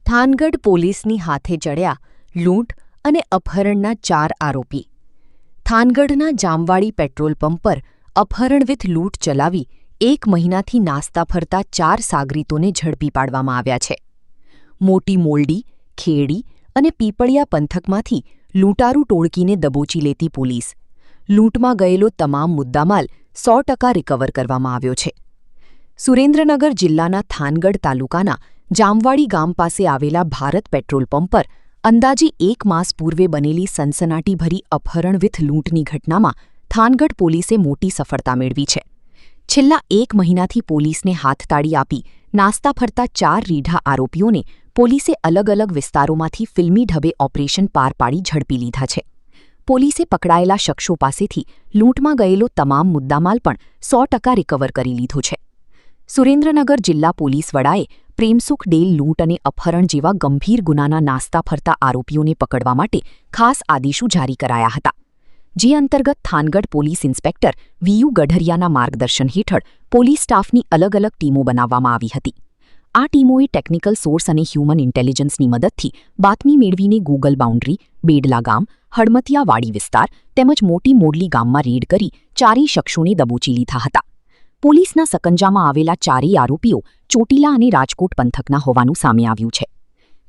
થાનગઢ પોલીસની હાથે ચડ્યા લૂંટ અને અપહરણના 4 આરોપી। થાનગઢના જામવાડી પેટ્રોલ પંપ પર અપહરણ વિથ લૂંટ ચલાવી 1 મહિનાથી નાસ્તા ફરતા 4 સાગરીતોને ઝડપી પાડવામાં આવ્યા છે। મોટી મોલડી, ખેડી અને પીપળિયા પંથકમાંથી લૂંટારૂ ટોળકીને દબોચી લેતી પોલીસ લૂંટમાં ગયેલો તમામ મુદ્દામાલ 100% રિકવર કરવામાં આવ્યો છે। સુરેન્દ્રનગર જિલ્લાના થાનગઢ તાલુકાના જામવાડી ગામ પાસે આવેલા ભારત પેટ્રોલ પંપ પર અંદાજે 1 માસ પૂર્વે બનેલી સનસનાટીભરી અપહરણ વિથ લૂંટની ઘટનામાં થાનગઢ પોલીસે મોટી સફળતા મેળવી છે। છેલ્લા 1 મહિનાથી પોલીસને હાથતાળી આપી નાસ્તા ફરતા 4 રીઢા આરોપીઓને પોલીસે અલગ અલગ વિસ્તારોમાંથી ફિલ્મી ઢબે ઓપરેશન પાર પાડી ઝડપી લીધા છે। પોલીસે પકડાયેલા શખ્સો પાસેથી લૂંટમાં ગયેલો તમામ મુદ્દામાલ પણ 100% રિકવર કરી લીધો છે। સુરેન્દ્રનગર જિલ્લા પોલીસ વડાએ પ્રેમસુખ ડેલ લૂંટ અને અપહરણ જેવા ગંભીર ગુનાના નાસ્તા ફરતા આરોપીઓને પકડવા માટે ખાસ આદેશો જારી કરાયા હતા, જે અંતર્ગત થાનગઢ પોલીસ ઇન્સ્પેક્ટર વીયુ ગઢરિયાના માર્ગદર્શન હેઠળ પોલીસ સ્ટાફની અલગ અલગ ટીમો બનાવવામાં આવી હતી। આ ટીમોએ ટેકનિકલ સોર્સ અને હ્યુમન ઇન્ટેલિજન્સની મદદથી બાતમી મેળવીને ગૂગલ બાઉન્ડ્રી, બેડલા ગામ, હળમતિયાવાડી વિસ્તાર તેમજ મોટી મોડલી ગામમાં રેડ કરી 4 શખ્સોને દબોચી લીધા હતા। પોલીસના સકંજામાં આવેલા 4 આરોપીઓ ચોટીલા અને રાજકોટ પંથકના હોવાનું સામે આવ્યું છે,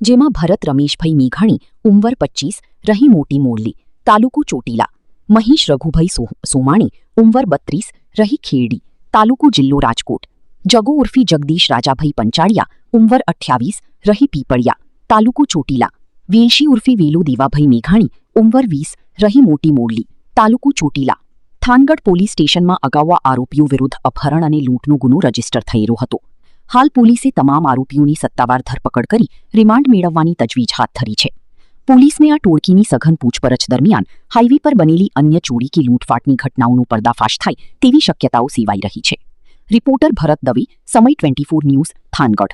જેમાં ભરત રમેશભાઈ મેઘાણી ઉંમર 25 રહી મોટી મોડલી તાલુકો ચોટીલા, મહેશ રઘુભાઈ સોમાણી ઉંમર 32 રહી ખેડી તાલુકો જિલ્લો રાજકોટ, જગો ઉર્ફી જગદીશ રાજાભાઈ પંચાળિયા ઉંમર 28 રહી પીપળિયા તાલુકો ચોટીલા, વેણશી ઉર્ફી વેલુ દેવાભાઈ મેઘાણી ઉંમર 20 રહી મોટી મોડલી તાલુકો ચોટીલા। થાનગઢ પોલીસ સ્ટેશનમાં અગાઉ આરોપીઓ વિરુદ્ધ અપહરણ અને લૂંટનો ગુનો રજીસ્ટર થયેલો હતો। હાલ પોલીસે તમામ આરોપીઓની સત્તાવાર ધરપકડ કરી રિમાન્ડ મેળવવાની તજવીજ હાથ ધરી છે। પોલીસને આ ટોળકીની સઘન પૂછપરછ દરમિયાન હાઈવે પર બનેલી અન્ય ચોરી કે લૂંટફાટની ઘટનાઓનો પર્દાફાશ થાય તેવી શક્યતાઓ સેવાઈ રહી છે। રિપોર્ટર ભરત દવે, સમય 24 ન્યૂઝ, થાનગઢ।